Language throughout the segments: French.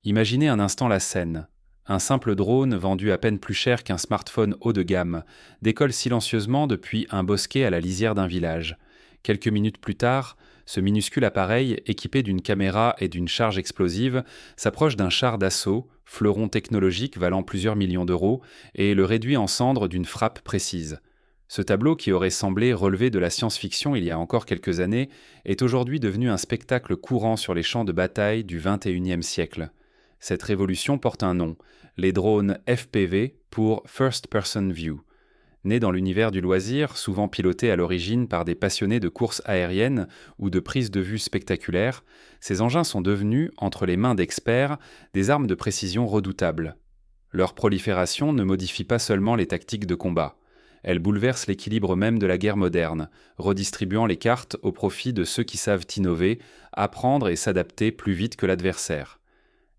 Imaginez un instant la scène. Un simple drone, vendu à peine plus cher qu'un smartphone haut de gamme, décolle silencieusement depuis un bosquet à la lisière d'un village. Quelques minutes plus tard, ce minuscule appareil, équipé d'une caméra et d'une charge explosive, s'approche d'un char d'assaut, fleuron technologique valant plusieurs millions d'euros, et le réduit en cendres d'une frappe précise. Ce tableau, qui aurait semblé relever de la science-fiction il y a encore quelques années, est aujourd'hui devenu un spectacle courant sur les champs de bataille du XXIe siècle. Cette révolution porte un nom, les drones FPV pour First Person View. Nés dans l'univers du loisir, souvent pilotés à l'origine par des passionnés de courses aériennes ou de prises de vue spectaculaires, ces engins sont devenus, entre les mains d'experts, des armes de précision redoutables. Leur prolifération ne modifie pas seulement les tactiques de combat. Elle bouleverse l'équilibre même de la guerre moderne, redistribuant les cartes au profit de ceux qui savent innover, apprendre et s'adapter plus vite que l'adversaire.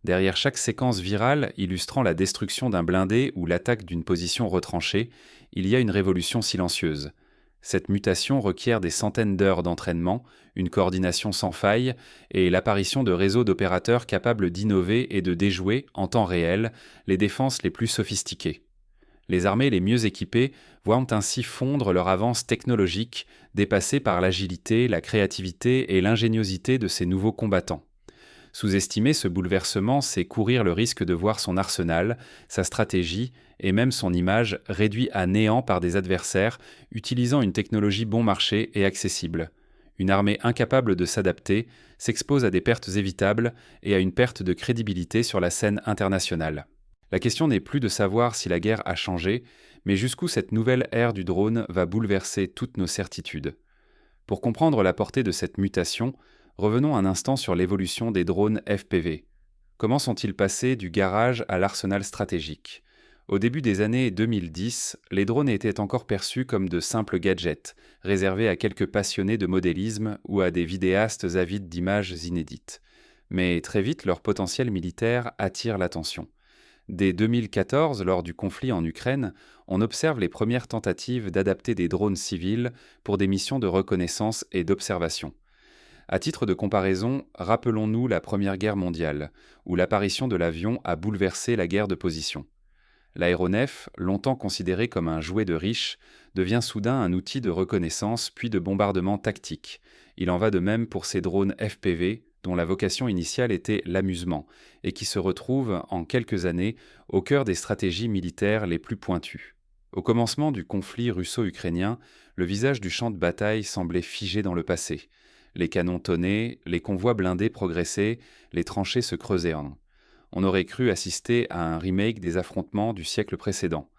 Derrière chaque séquence virale illustrant la destruction d'un blindé ou l'attaque d'une position retranchée, il y a une révolution silencieuse. Cette mutation requiert des centaines d'heures d'entraînement, une coordination sans faille et l'apparition de réseaux d'opérateurs capables d'innover et de déjouer, en temps réel, les défenses les plus sophistiquées. Les armées les mieux équipées voient ainsi fondre leur avance technologique, dépassée par l'agilité, la créativité et l'ingéniosité de ces nouveaux combattants. Sous-estimer ce bouleversement, c'est courir le risque de voir son arsenal, sa stratégie et même son image réduits à néant par des adversaires utilisant une technologie bon marché et accessible. Une armée incapable de s'adapter s'expose à des pertes évitables et à une perte de crédibilité sur la scène internationale. La question n'est plus de savoir si la guerre a changé, mais jusqu'où cette nouvelle ère du drone va bouleverser toutes nos certitudes. Pour comprendre la portée de cette mutation, revenons un instant sur l'évolution des drones FPV. Comment sont-ils passés du garage à l'arsenal stratégique ? Au début des années 2010, les drones étaient encore perçus comme de simples gadgets, réservés à quelques passionnés de modélisme ou à des vidéastes avides d'images inédites. Mais très vite, leur potentiel militaire attire l'attention. Dès 2014, lors du conflit en Ukraine, on observe les premières tentatives d'adapter des drones civils pour des missions de reconnaissance et d'observation. À titre de comparaison, rappelons-nous la Première Guerre mondiale, où l'apparition de l'avion a bouleversé la guerre de position. L'aéronef, longtemps considéré comme un jouet de riches, devient soudain un outil de reconnaissance puis de bombardement tactique. Il en va de même pour ces drones FPV, dont la vocation initiale était l'amusement, et qui se retrouvent, en quelques années, au cœur des stratégies militaires les plus pointues. Au commencement du conflit russo-ukrainien, le visage du champ de bataille semblait figé dans le passé. Les canons tonnaient, les convois blindés progressaient, les tranchées se creusaient. On aurait cru assister à un remake des affrontements du siècle précédent.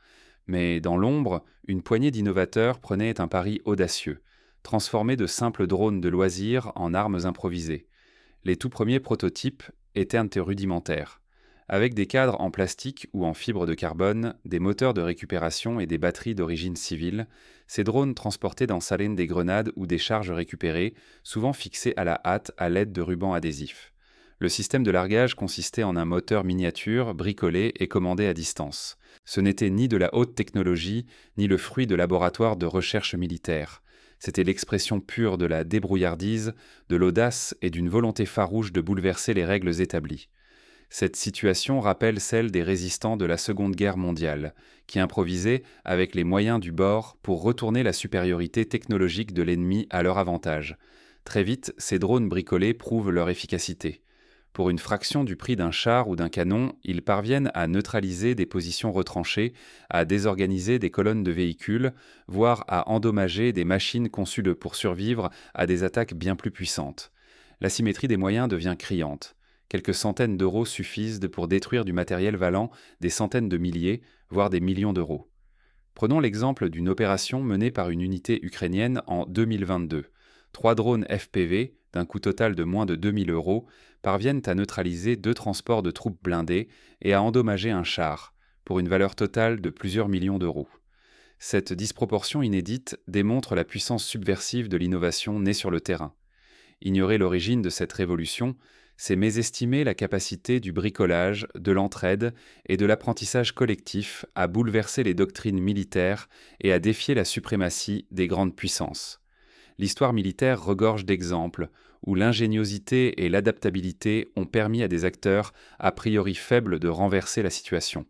Mais dans l'ombre, une poignée d'innovateurs prenait un pari audacieux, transformer de simples drones de loisirs en armes improvisées. Les tout premiers prototypes étaient rudimentaires. Avec des cadres en plastique ou en fibre de carbone, des moteurs de récupération et des batteries d'origine civile, ces drones transportaient dans Salem des grenades ou des charges récupérées, souvent fixées à la hâte à l'aide de rubans adhésifs. Le système de largage consistait en un moteur miniature, bricolé et commandé à distance. Ce n'était ni de la haute technologie, ni le fruit de laboratoires de recherche militaire. C'était l'expression pure de la débrouillardise, de l'audace et d'une volonté farouche de bouleverser les règles établies. Cette situation rappelle celle des résistants de la Seconde Guerre mondiale, qui improvisaient avec les moyens du bord pour retourner la supériorité technologique de l'ennemi à leur avantage. Très vite, ces drones bricolés prouvent leur efficacité. Pour une fraction du prix d'un char ou d'un canon, ils parviennent à neutraliser des positions retranchées, à désorganiser des colonnes de véhicules, voire à endommager des machines conçues pour survivre à des attaques bien plus puissantes. L'asymétrie des moyens devient criante. Quelques centaines d'euros suffisent pour détruire du matériel valant des centaines de milliers, voire des millions d'euros. Prenons l'exemple d'une opération menée par une unité ukrainienne en 2022. 3 drones FPV, d'un coût total de moins de 2000 euros, parviennent à neutraliser 2 transports de troupes blindées et à endommager un char, pour une valeur totale de plusieurs millions d'euros. Cette disproportion inédite démontre la puissance subversive de l'innovation née sur le terrain. Ignorer l'origine de cette révolution, c'est mésestimer la capacité du bricolage, de l'entraide et de l'apprentissage collectif à bouleverser les doctrines militaires et à défier la suprématie des grandes puissances. L'histoire militaire regorge d'exemples où l'ingéniosité et l'adaptabilité ont permis à des acteurs a priori faibles de renverser la situation.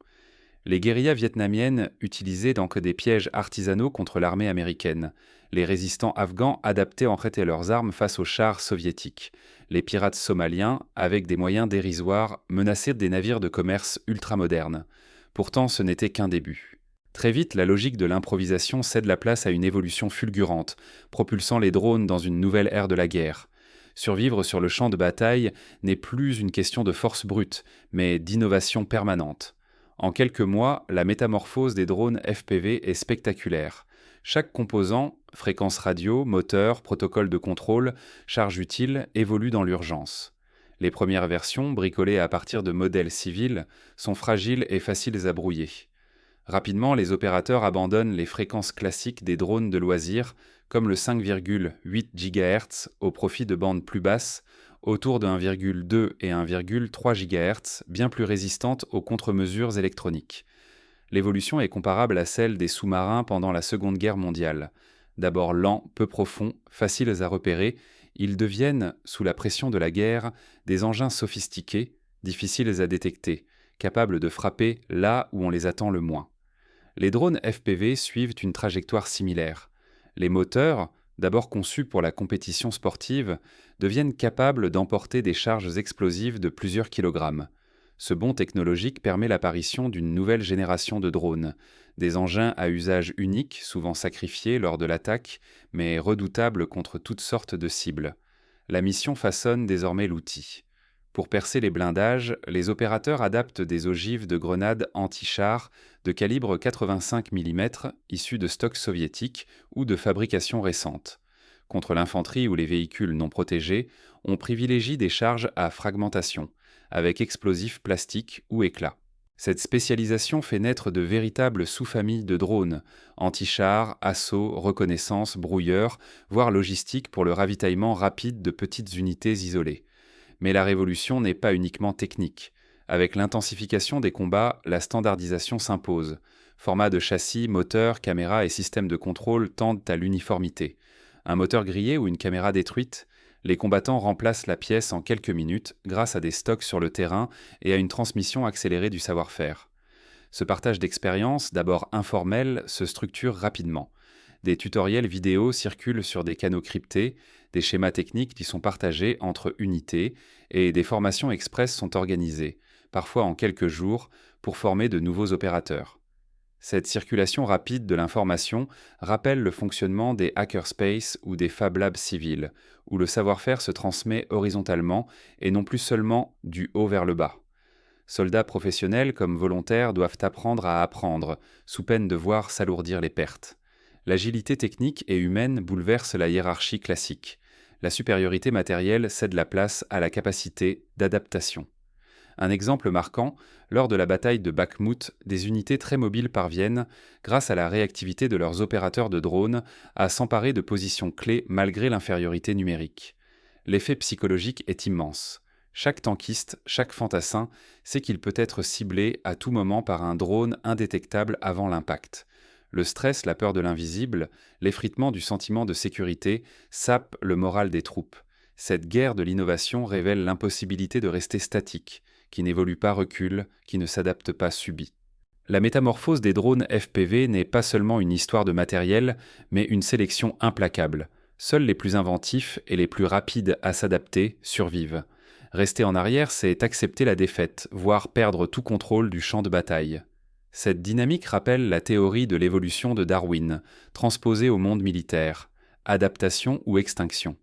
Les guérillas vietnamiennes utilisaient donc des pièges artisanaux contre l'armée américaine. Les résistants afghans adaptaient en fait leurs armes face aux chars soviétiques. Les pirates somaliens, avec des moyens dérisoires, menaçaient des navires de commerce ultramodernes. Pourtant, ce n'était qu'un début. Très vite, la logique de l'improvisation cède la place à une évolution fulgurante, propulsant les drones dans une nouvelle ère de la guerre. Survivre sur le champ de bataille n'est plus une question de force brute, mais d'innovation permanente. En quelques mois, la métamorphose des drones FPV est spectaculaire. Chaque composant, fréquence radio, moteur, protocole de contrôle, charge utile, évolue dans l'urgence. Les premières versions, bricolées à partir de modèles civils, sont fragiles et faciles à brouiller. Rapidement, les opérateurs abandonnent les fréquences classiques des drones de loisirs, comme le 5,8 GHz au profit de bandes plus basses, autour de 1,2 et 1,3 GHz, bien plus résistantes aux contre-mesures électroniques. L'évolution est comparable à celle des sous-marins pendant la Seconde Guerre mondiale. D'abord lents, peu profonds, faciles à repérer, ils deviennent, sous la pression de la guerre, des engins sophistiqués, difficiles à détecter, capables de frapper là où on les attend le moins. Les drones FPV suivent une trajectoire similaire. Les moteurs, d'abord conçus pour la compétition sportive, deviennent capables d'emporter des charges explosives de plusieurs kilogrammes. Ce bond technologique permet l'apparition d'une nouvelle génération de drones, des engins à usage unique, souvent sacrifiés lors de l'attaque, mais redoutables contre toutes sortes de cibles. La mission façonne désormais l'outil. Pour percer les blindages, les opérateurs adaptent des ogives de grenades anti-chars de calibre 85 mm issus de stocks soviétiques ou de fabrication récente. Contre l'infanterie ou les véhicules non protégés, on privilégie des charges à fragmentation, avec explosifs plastiques ou éclats. Cette spécialisation fait naître de véritables sous-familles de drones, anti-chars, assaut, reconnaissance, brouilleurs, voire logistique pour le ravitaillement rapide de petites unités isolées. Mais la révolution n'est pas uniquement technique. Avec l'intensification des combats, la standardisation s'impose. Formats de châssis, moteurs, caméras et systèmes de contrôle tendent à l'uniformité. Un moteur grillé ou une caméra détruite, les combattants remplacent la pièce en quelques minutes grâce à des stocks sur le terrain et à une transmission accélérée du savoir-faire. Ce partage d'expérience, d'abord informel, se structure rapidement. Des tutoriels vidéo circulent sur des canaux cryptés, des schémas techniques qui sont partagés entre unités et des formations express sont organisées, parfois en quelques jours, pour former de nouveaux opérateurs. Cette circulation rapide de l'information rappelle le fonctionnement des hackerspaces ou des Fab Labs civils, où le savoir-faire se transmet horizontalement et non plus seulement du haut vers le bas. Soldats professionnels comme volontaires doivent apprendre à apprendre, sous peine de voir s'alourdir les pertes. L'agilité technique et humaine bouleverse la hiérarchie classique. La supériorité matérielle cède la place à la capacité d'adaptation. Un exemple marquant, lors de la bataille de Bakhmout, des unités très mobiles parviennent, grâce à la réactivité de leurs opérateurs de drones, à s'emparer de positions clés malgré l'infériorité numérique. L'effet psychologique est immense. Chaque tankiste, chaque fantassin sait qu'il peut être ciblé à tout moment par un drone indétectable avant l'impact. Le stress, la peur de l'invisible, l'effritement du sentiment de sécurité sapent le moral des troupes. Cette guerre de l'innovation révèle l'impossibilité de rester statique, qui n'évolue pas recule, qui ne s'adapte pas subit. La métamorphose des drones FPV n'est pas seulement une histoire de matériel, mais une sélection implacable. Seuls les plus inventifs et les plus rapides à s'adapter survivent. Rester en arrière, c'est accepter la défaite, voire perdre tout contrôle du champ de bataille. Cette dynamique rappelle la théorie de l'évolution de Darwin, transposée au monde militaire, adaptation ou extinction.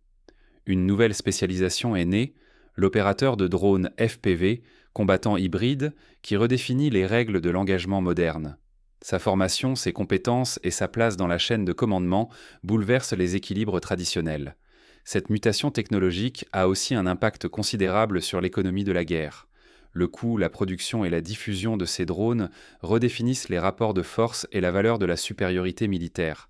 Une nouvelle spécialisation est née, l'opérateur de drone FPV, combattant hybride, qui redéfinit les règles de l'engagement moderne. Sa formation, ses compétences et sa place dans la chaîne de commandement bouleversent les équilibres traditionnels. Cette mutation technologique a aussi un impact considérable sur l'économie de la guerre. Le coût, la production et la diffusion de ces drones redéfinissent les rapports de force et la valeur de la supériorité militaire.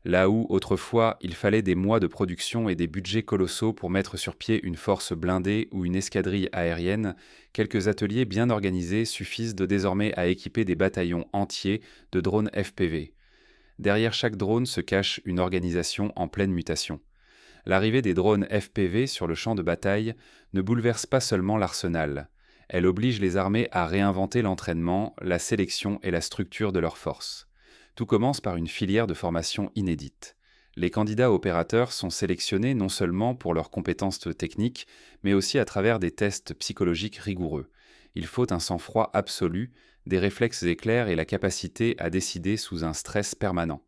Là où, autrefois, il fallait des mois de production et des budgets colossaux pour mettre sur pied une force blindée ou une escadrille aérienne, quelques ateliers bien organisés suffisent désormais à équiper des bataillons entiers de drones FPV. Derrière chaque drone se cache une organisation en pleine mutation. L'arrivée des drones FPV sur le champ de bataille ne bouleverse pas seulement l'arsenal. Elle oblige les armées à réinventer l'entraînement, la sélection et la structure de leurs forces. Tout commence par une filière de formation inédite. Les candidats opérateurs sont sélectionnés non seulement pour leurs compétences techniques, mais aussi à travers des tests psychologiques rigoureux. Il faut un sang-froid absolu, des réflexes éclairs et la capacité à décider sous un stress permanent.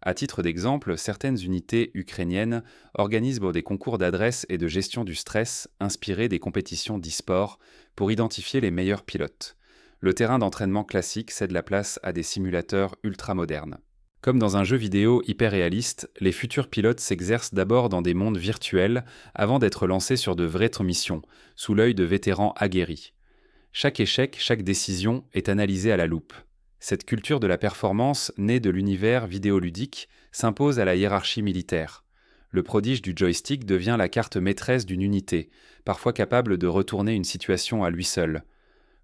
À titre d'exemple, certaines unités ukrainiennes organisent des concours d'adresse et de gestion du stress inspirés des compétitions d'e-sport pour identifier les meilleurs pilotes. Le terrain d'entraînement classique cède la place à des simulateurs ultramodernes. Comme dans un jeu vidéo hyper réaliste, les futurs pilotes s'exercent d'abord dans des mondes virtuels avant d'être lancés sur de vraies missions, sous l'œil de vétérans aguerris. Chaque échec, chaque décision est analysée à la loupe. Cette culture de la performance, née de l'univers vidéoludique, s'impose à la hiérarchie militaire. Le prodige du joystick devient la carte maîtresse d'une unité, parfois capable de retourner une situation à lui seul.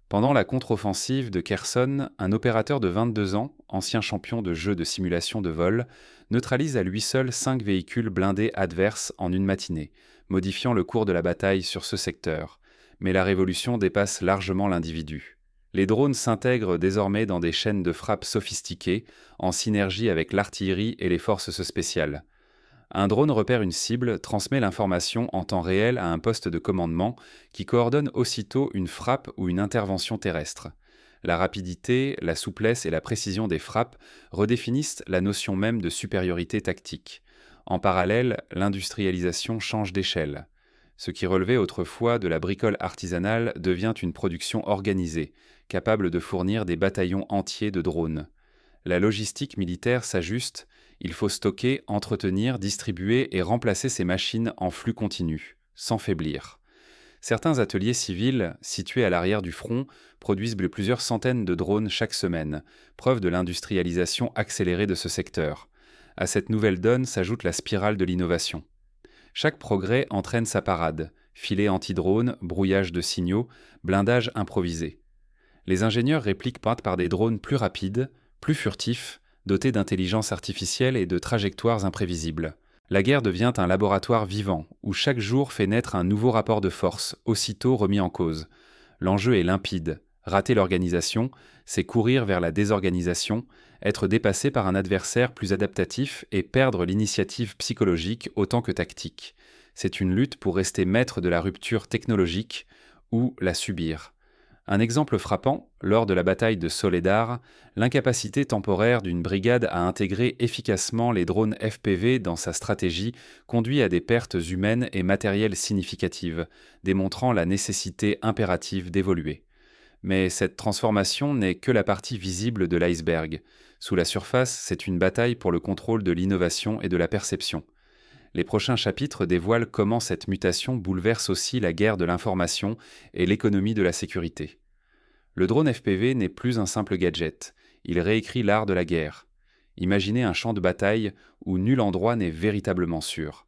Pendant la contre-offensive de Kherson, un opérateur de 22 ans, ancien champion de jeux de simulation de vol, neutralise à lui seul 5 véhicules blindés adverses en une matinée, modifiant le cours de la bataille sur ce secteur. Mais la révolution dépasse largement l'individu. Les drones s'intègrent désormais dans des chaînes de frappe sophistiquées, en synergie avec l'artillerie et les forces spéciales. Un drone repère une cible, transmet l'information en temps réel à un poste de commandement qui coordonne aussitôt une frappe ou une intervention terrestre. La rapidité, la souplesse et la précision des frappes redéfinissent la notion même de supériorité tactique. En parallèle, l'industrialisation change d'échelle. Ce qui relevait autrefois de la bricole artisanale devient une production organisée, capable de fournir des bataillons entiers de drones. La logistique militaire s'ajuste, il faut stocker, entretenir, distribuer et remplacer ces machines en flux continu, sans faiblir. Certains ateliers civils, situés à l'arrière du front, produisent plusieurs centaines de drones chaque semaine, preuve de l'industrialisation accélérée de ce secteur. À cette nouvelle donne s'ajoute la spirale de l'innovation. Chaque progrès entraîne sa parade, filets anti-drones, brouillage de signaux, blindage improvisé. Les ingénieurs répliquent par des drones plus rapides, plus furtifs, dotés d'intelligence artificielle et de trajectoires imprévisibles. La guerre devient un laboratoire vivant, où chaque jour fait naître un nouveau rapport de force, aussitôt remis en cause. L'enjeu est limpide. Rater l'organisation, c'est courir vers la désorganisation, être dépassé par un adversaire plus adaptatif et perdre l'initiative psychologique autant que tactique. C'est une lutte pour rester maître de la rupture technologique ou la subir. Un exemple frappant, lors de la bataille de Soledar, l'incapacité temporaire d'une brigade à intégrer efficacement les drones FPV dans sa stratégie conduit à des pertes humaines et matérielles significatives, démontrant la nécessité impérative d'évoluer. Mais cette transformation n'est que la partie visible de l'iceberg. Sous la surface, c'est une bataille pour le contrôle de l'innovation et de la perception. Les prochains chapitres dévoilent comment cette mutation bouleverse aussi la guerre de l'information et l'économie de la sécurité. Le drone FPV n'est plus un simple gadget, il réécrit l'art de la guerre. Imaginez un champ de bataille où nul endroit n'est véritablement sûr.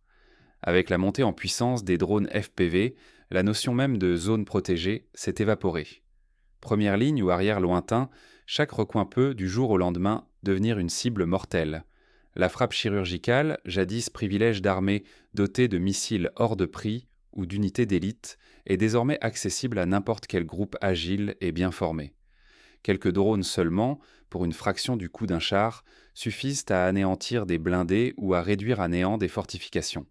Avec la montée en puissance des drones FPV, la notion même de zone protégée s'est évaporée. Première ligne ou arrière lointain, chaque recoin peut, du jour au lendemain, devenir une cible mortelle. La frappe chirurgicale, jadis privilège d'armées dotées de missiles hors de prix ou d'unités d'élite, est désormais accessible à n'importe quel groupe agile et bien formé. Quelques drones seulement, pour une fraction du coût d'un char, suffisent à anéantir des blindés ou à réduire à néant des fortifications.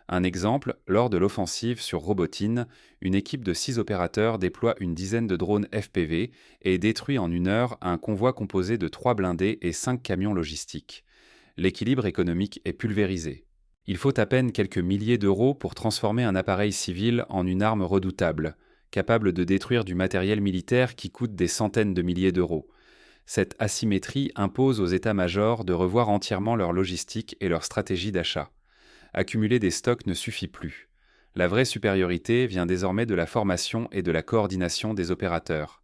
Un exemple, lors de l'offensive sur Robotine, une équipe de 6 opérateurs déploie une dizaine de drones FPV et détruit en 1 heure un convoi composé de 3 blindés et 5 camions logistiques. L'équilibre économique est pulvérisé. Il faut à peine quelques milliers d'euros pour transformer un appareil civil en une arme redoutable, capable de détruire du matériel militaire qui coûte des centaines de milliers d'euros. Cette asymétrie impose aux états-majors de revoir entièrement leur logistique et leur stratégie d'achat. Accumuler des stocks ne suffit plus. La vraie supériorité vient désormais de la formation et de la coordination des opérateurs.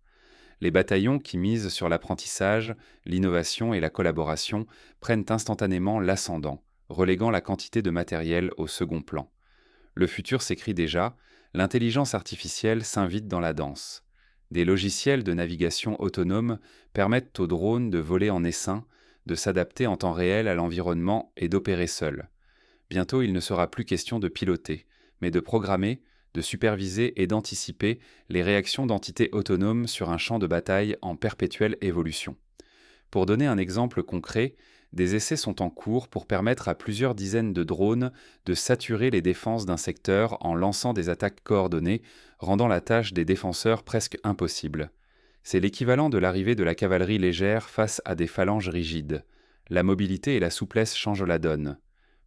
Les bataillons qui misent sur l'apprentissage, l'innovation et la collaboration prennent instantanément l'ascendant, reléguant la quantité de matériel au second plan. Le futur s'écrit déjà, l'intelligence artificielle s'invite dans la danse. Des logiciels de navigation autonome permettent aux drones de voler en essaim, de s'adapter en temps réel à l'environnement et d'opérer seuls. Bientôt, il ne sera plus question de piloter, mais de programmer, de superviser et d'anticiper les réactions d'entités autonomes sur un champ de bataille en perpétuelle évolution. Pour donner un exemple concret, des essais sont en cours pour permettre à plusieurs dizaines de drones de saturer les défenses d'un secteur en lançant des attaques coordonnées, rendant la tâche des défenseurs presque impossible. C'est l'équivalent de l'arrivée de la cavalerie légère face à des phalanges rigides. La mobilité et la souplesse changent la donne.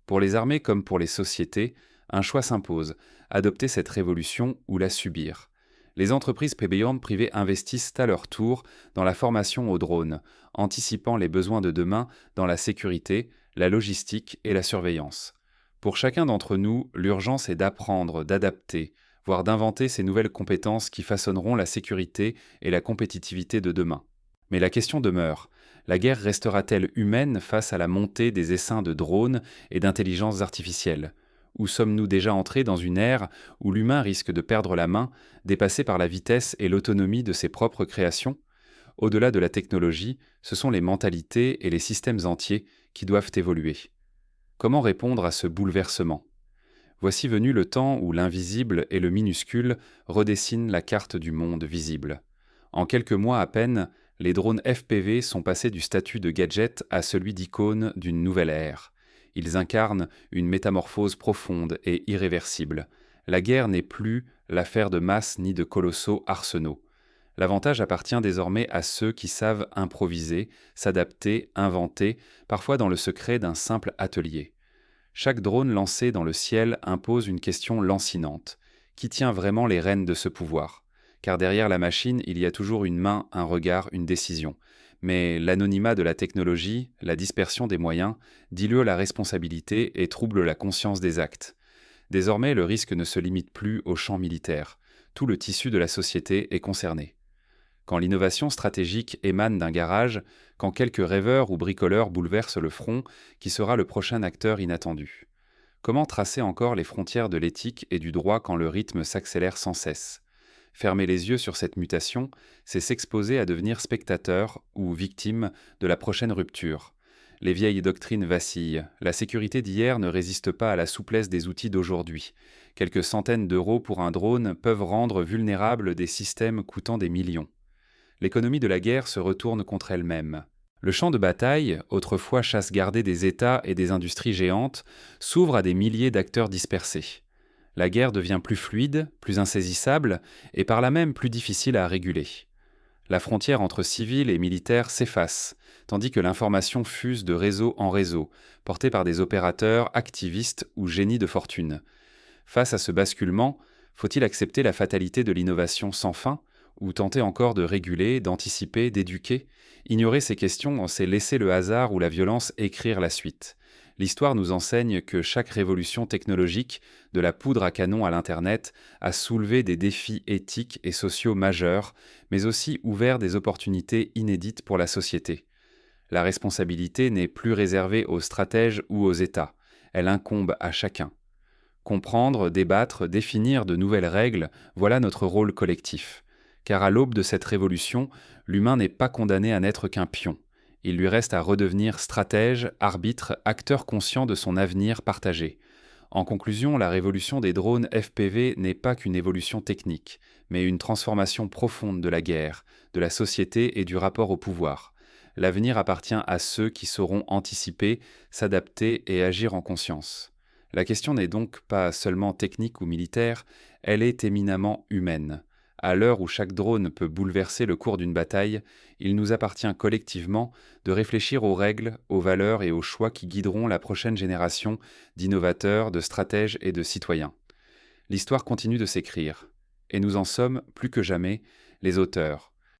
Pour les armées comme pour les sociétés, un choix s'impose, adopter cette révolution ou la subir. Les entreprises payantes privées investissent à leur tour dans la formation aux drones, anticipant les besoins de demain dans la sécurité, la logistique et la surveillance. Pour chacun d'entre nous, l'urgence est d'apprendre, d'adapter, voire d'inventer ces nouvelles compétences qui façonneront la sécurité et la compétitivité de demain. Mais la question demeure, la guerre restera-t-elle humaine face à la montée des essaims de drones et d'intelligence artificielle ? Ou sommes-nous déjà entrés dans une ère où l'humain risque de perdre la main, dépassé par la vitesse et l'autonomie de ses propres créations ? Au-delà de la technologie, ce sont les mentalités et les systèmes entiers qui doivent évoluer. Comment répondre à ce bouleversement ? Voici venu le temps où l'invisible et le minuscule redessinent la carte du monde visible. En quelques mois à peine, les drones FPV sont passés du statut de gadget à celui d'icône d'une nouvelle ère. Ils incarnent une métamorphose profonde et irréversible. La guerre n'est plus l'affaire de masse ni de colossaux arsenaux. L'avantage appartient désormais à ceux qui savent improviser, s'adapter, inventer, parfois dans le secret d'un simple atelier. Chaque drone lancé dans le ciel impose une question lancinante. Qui tient vraiment les rênes de ce pouvoir ? Car derrière la machine, il y a toujours une main, un regard, une décision. Mais l'anonymat de la technologie, la dispersion des moyens, dilue la responsabilité et trouble la conscience des actes. Désormais, le risque ne se limite plus au champ militaire. Tout le tissu de la société est concerné. Quand l'innovation stratégique émane d'un garage, quand quelques rêveurs ou bricoleurs bouleversent le front, qui sera le prochain acteur inattendu ? Comment tracer encore les frontières de l'éthique et du droit quand le rythme s'accélère sans cesse ? Fermer les yeux sur cette mutation, c'est s'exposer à devenir spectateur ou victime de la prochaine rupture. Les vieilles doctrines vacillent. La sécurité d'hier ne résiste pas à la souplesse des outils d'aujourd'hui. Quelques centaines d'euros pour un drone peuvent rendre vulnérables des systèmes coûtant des millions. L'économie de la guerre se retourne contre elle-même. Le champ de bataille, autrefois chasse gardée des États et des industries géantes, s'ouvre à des milliers d'acteurs dispersés. La guerre devient plus fluide, plus insaisissable, et par là même plus difficile à réguler. La frontière entre civils et militaires s'efface, tandis que l'information fuse de réseau en réseau, portée par des opérateurs, activistes ou génies de fortune. Face à ce basculement, faut-il accepter la fatalité de l'innovation sans fin, ou tenter encore de réguler, d'anticiper, d'éduquer ? Ignorer ces questions, c'est laisser le hasard ou la violence écrire la suite. L'histoire nous enseigne que chaque révolution technologique, de la poudre à canon à l'Internet, a soulevé des défis éthiques et sociaux majeurs, mais aussi ouvert des opportunités inédites pour la société. La responsabilité n'est plus réservée aux stratèges ou aux États, elle incombe à chacun. Comprendre, débattre, définir de nouvelles règles, voilà notre rôle collectif. Car à l'aube de cette révolution, l'humain n'est pas condamné à n'être qu'un pion. Il lui reste à redevenir stratège, arbitre, acteur conscient de son avenir partagé. En conclusion, la révolution des drones FPV n'est pas qu'une évolution technique, mais une transformation profonde de la guerre, de la société et du rapport au pouvoir. L'avenir appartient à ceux qui sauront anticiper, s'adapter et agir en conscience. La question n'est donc pas seulement technique ou militaire, elle est éminemment humaine. À l'heure où chaque drone peut bouleverser le cours d'une bataille, il nous appartient collectivement de réfléchir aux règles, aux valeurs et aux choix qui guideront la prochaine génération d'innovateurs, de stratèges et de citoyens. L'histoire continue de s'écrire, et nous en sommes, plus que jamais, les auteurs.